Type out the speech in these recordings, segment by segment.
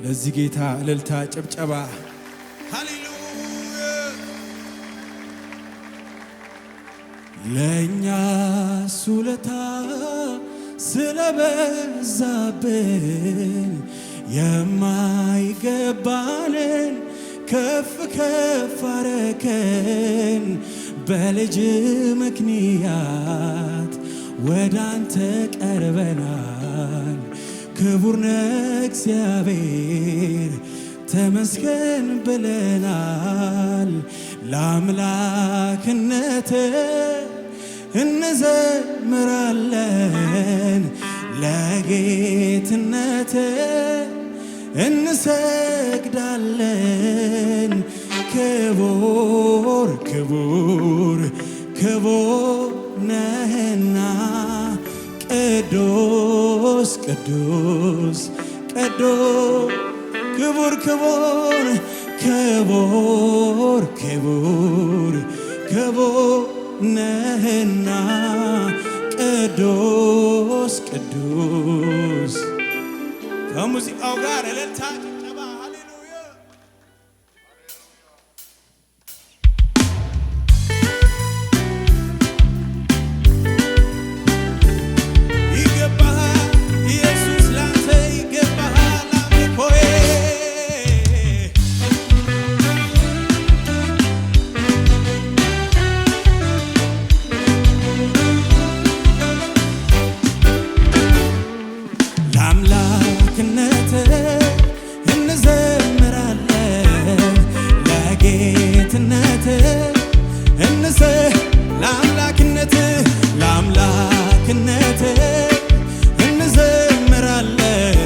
ለዚህ ጌታ እልልታ ጭብጨባ ሃሌሉያ ለእኛስ ውለታ ስለበዛብን የማይገባንን ከፍ ከፍ አረከን በልጅ ምክንያት ወዳንተ ቀርበናል ክቡር ነህ እግዚአብሔር ተመስገን ብለናል ለአምላክነት እንዘምራለን ለጌትነት እንሰግዳለን ክቡር ክቡር ክቡር ነህና ቅዱስ ቅዱስ ቅዱስ ክቡር ክቡር ክቡር ክቡር ክቡር ነህና ቅዱስ ቅዱስ ከሙዚቃው ጋር እልልታ ጭብጨባ ሃሌሉያ ይገባሃል ኢየሱስ ላንተ ይገባሃል አምልኮዬ ለአምላክነት እንዘምራለን ለጌትነት ለአምላክነት ለአምላክነት እንዘምራለን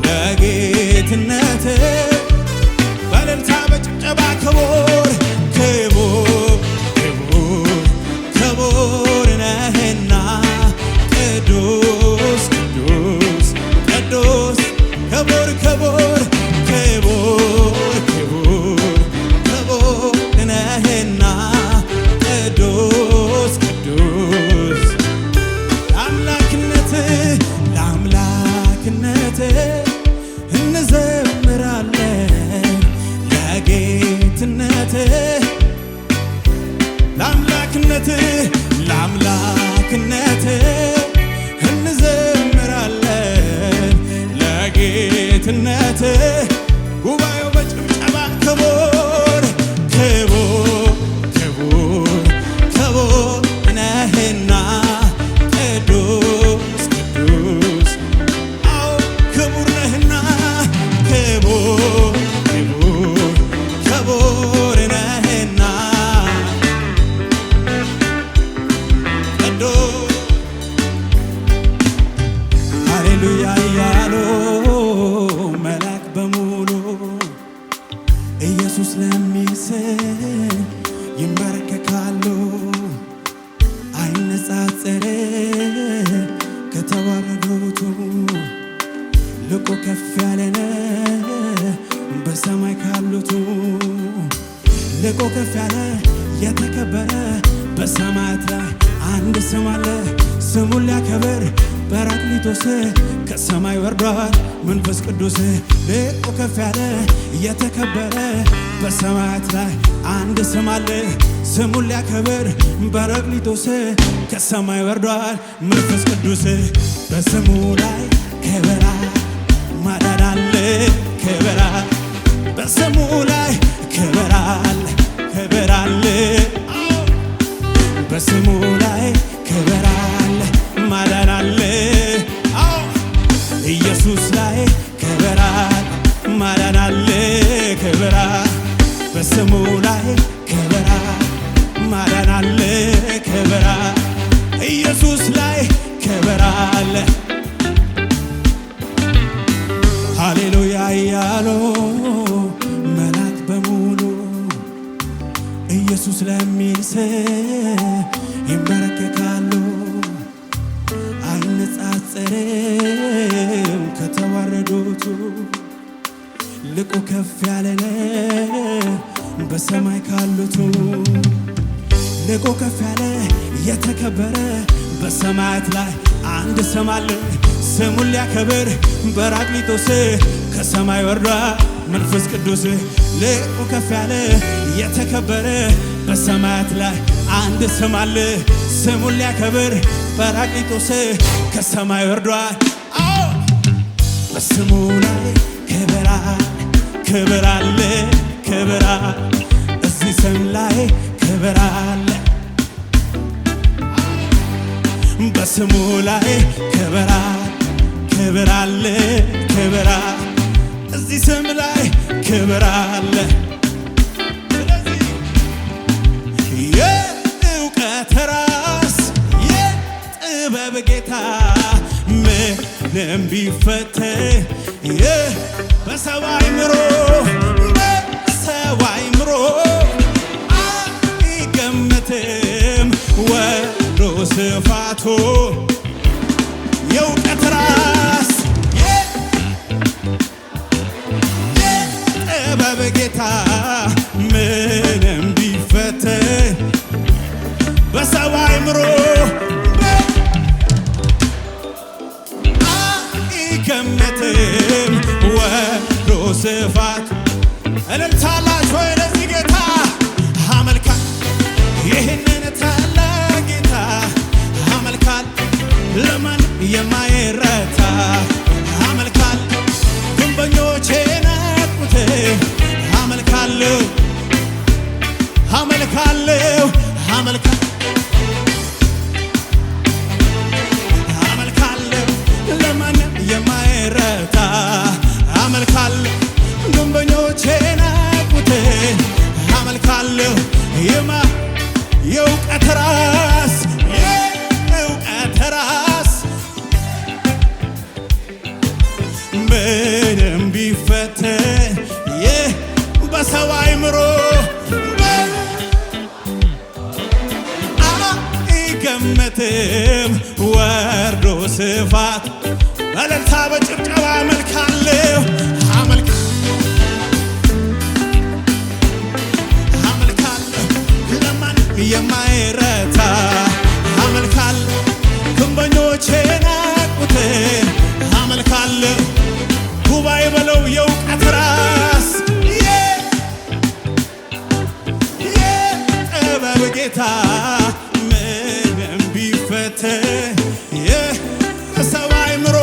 ለጌትነት በእልልታ በጭብጨባ ክቡር ክቡር ክቡር ክቡር ነህና ቅዱስ ቅዱስ ቅዱስ ክቡር ክቡር ክቡር ክቡር ክቡር ነህና ቅዱስ ቅዱስ ለአምላክነት እንዘምራለን ለጌትነት ለአምላክነት እንዘምራለን ለጌትነት ጉባኤው በጭብጨባ ክቡር ክቡር ክቡር ክቡር ነህና ቅዱስ ቅዱስ አዎ ክቡር ነህና ክቡር ክቡር ክቡር ነህና ቅዱስ ሃሌሉያ እያሉ መላክ በሙሉ ኢየሱስ ለሚል ስም ይንበረከካሉ አይነጻጸርም ከተዋረዱት ልቆ ከፍ ያለ ነው በሰማይ ካሉት ልቆ ከፍ ያለ የተከበረ በሰማያት ላይ አንድ ስም አለ ስሙን ሊያከብር ጰራቅሊጦስ ከሰማይ ወርዷል መንፈስ ቅዱስ ልቆ ከፍ ያለ የተከበረ በሰማያት ላይ አንድ ስም አለ ስሙን ሊያከብር ጰራቅሊጦስ ከሰማይ ወርዷል መንፈስ ቅዱስ በስሙ ላይ ክብር ማዳን አለ ክብር በስሙ ላይ ክብር አለ በስሙ ላይ ክብር አለ ማዳን አለ ኢየሱስ ላይ ክብር ማዳን አለ ክብር በስሙ ላይ ክብር ማዳን አለ ክብር ኢየሱስ ላይ ክብር አለ ሃሌሉያ እያሉ መላክ በሙሉ ኢየሱስ ለሚል ስም ይንበረከካሉ አይነጻጸርም ከተዋረዱት ልቆ ከፍ ያለ ነው በሰማይ ካሉት ልቆ ከፍ ያለ የተከበረ በሰማያት ላይ አንድ ስም አለ ስሙን ሊያከብር በራቅሊጦስ ከሰማይ ወርዷል መንፈስ ቅዱስ ልቁ ከፍ ያለ የተከበረ በሰማያት ላይ አንድ ስም አለ ስሙን ሊያከብር በራቅሊጦስ ከሰማይ ወርዷል። በስሙ ላይ ክብር አለ ክብር እዚህ ስም ላይ ክብር አለ በስሙ ላይ ክብር አለ ክብር እዚህ ስም ላይ ክብር አለ። ስለዚህ የእውቀት ራስ የጥበብ ጌታ ምንም ቢፈተን በሰው አእምሮ አይገመትም ወርዶ ስፋቱ የእውቀት ራስ የጥበብ ጌታ ምንም ቢፈተን በሰው አእምሮ አይገመትም ወርዶ ስፋቱ። እልልታላችሁ ወይ ለዚህ ጌታ አመልካ ይህንን ታላቅ ጌታ አመልካል ለማን የማይረታ አመልካል ግንበኞች ናቁት አመልካለሁ አመልካለሁ አመልካለሁ ለማን የማይረታ አመልካለሁ ግንበኞች ናቁት አመልካለሁ የእውቀት ራስ ምንም ቢፈተን በሰው አእምሮ አይገመትም ወርዶ ስፋት። በእልልታ በጭብጨባ አመልካለሁ ለማን የማይረታ አመልካለሁ ግንበኞች ናቁት አመልካለሁ ጉባኤ በለው የእውቀት ራስ የጥበብ ጌታ ምንም ቢፈተን በሰው አእምሮ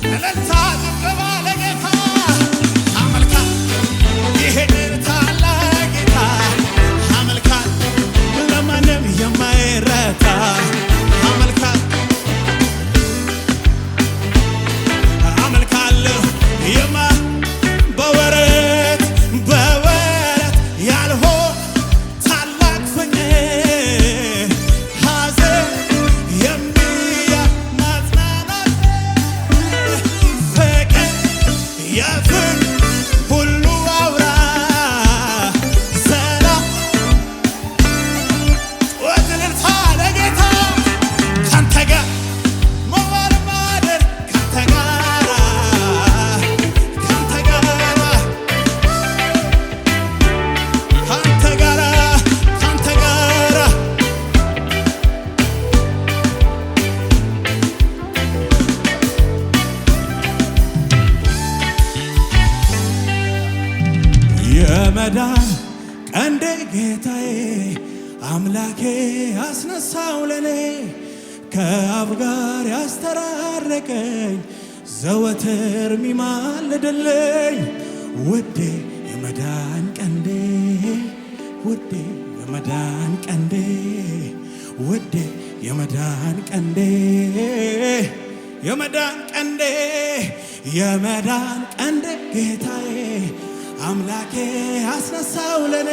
እልልታ ጭብጨባ ለጌታ አመልካል ይሄንን ታላቅ ጌታ አመልካል ለማንም የማይረታ አመልካለሁ በወረት ያልሆን ታላቅ ፍቅር ሐዘን ማጽናናት ፍቅር የፍቅር ሁሉ አውራ ሰላም ወትልልታ ለጌታ ካንተ ጋር መዋል ማደር ካንተ ጋር የመዳን ቀንዴ ጌታዬ አምላኬ አስነሳው ለኔ ከአብ ጋር ያስተራረቀኝ ዘወትር ሚማልድልኝ ውዴ የመዳን ቀንዴ ውዴ የመዳን ቀንዴ ውዴ የመዳን ቀንዴ የመዳን ቀንዴ የመዳን ቀንዴ ጌታዬ አምላኬ አስነሳው ለኔ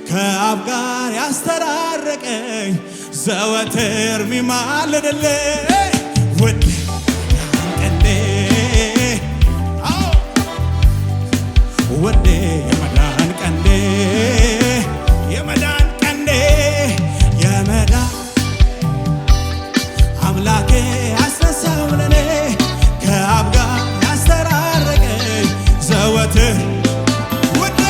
ከአብ ጋር ያስተራረቀኝ ዘወትር ሚማልድልኝ ውዴ ቀንዴ ውዴ የመዳን ቀንዴ የመዳን ቀንዴ የመዳን አምላኬ አስነሳው ለኔ ከአብ ጋር ያስተራረቀኝ ዘወትር ውዴ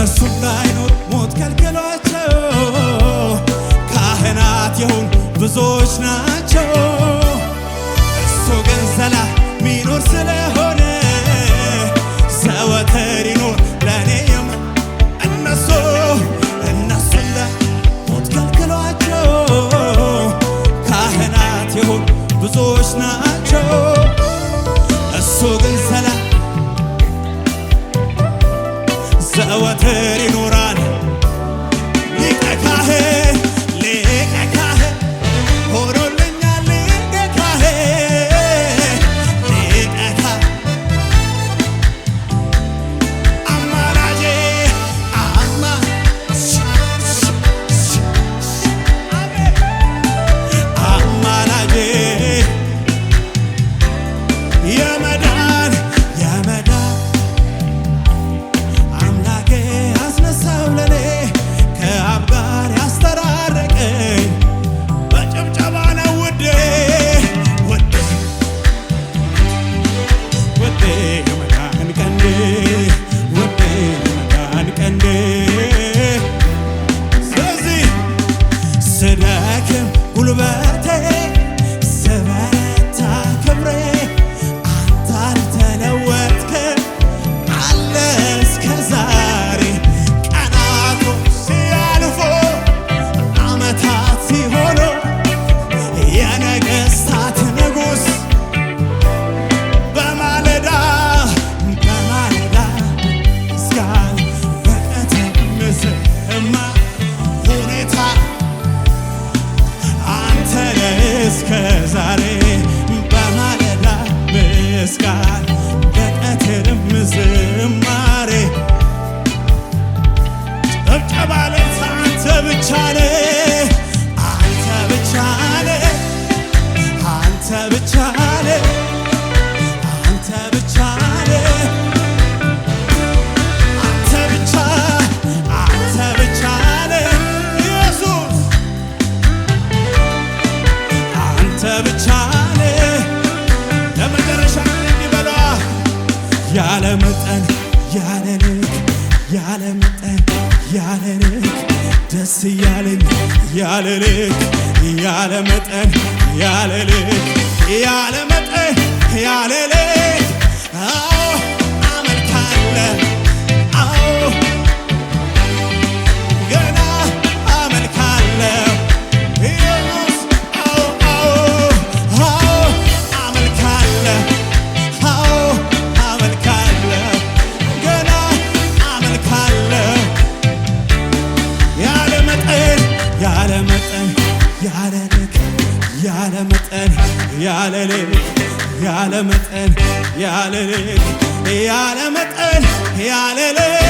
እነሱ እንዳይኖር ሞት ከልክሏቸው ካህናት የሆኑ ብዙዎች ናቸው። እሱ ግን ሚኖር ስለሆነ ዘወትር ይኖር ለእኔም እነሱ ሞት ከልክሏቸው ካህናት የሆኑ ብዙዎች ናቸው። እሱ ግን ዘወትር ይኖራል። ሊቀ ካህን ሆኖልኛል። ሊቀ ካህን አማላጄ አማላጄ የመዳን አምላኬ አስነሳው ለኔ ከአብ ጋር ያስተራረቀኝ በጭብጨባ ነው ውዴ ውዴ ውዴ የመዳን ቀንዴ ውዴ የመዳን ቀንዴ። ስለዚህ ስደክም ጉልበቴ ስበረታ ክብሬ አንተ አልተለወጥክም አለ እስከ ዛሬ። ቀናቱ ሲያልፉ ዓመታት ሲሆኑ የነገሥታት ንጉሥ በማለዳ ምስጋና በቀትር ምስማ ሁኔታ አንተ ነህ እስከ ዛሬ በማለዳ ምስጋና በቀትርም ዝማሬ ጭብጨባ ለታ አንተ ብቻ ነህ አንተ ብቻ ነህ አንተ ብቻ ነህ አንተ ብቻ ነህ አንተ ብቻ ነህ ኢየሱስ አንተ ብቻ ነህ። ለመጨረሻ እንዲበላ ያለ መጠን ያለ ልክ ያለ መጠን ያለ ልክ ደስ እያለኝ ያለ ልክ ያለ መጠን ያለ ልክ ያለ መጠን ያለ ልክ አዎ አመልካለሁ አዎ ገና አመልካለሁ ኢየሱስ አዎ አዎ አመልካለሁ አዎ አመልካለሁ ገና አመልካለሁ ያለ መጠን ያለ መጠን ያለ ልክ ያለ መጠን ያለ ልክ ያለ መጠን ያለ ልክ ያለ መጠን ያለ ልክ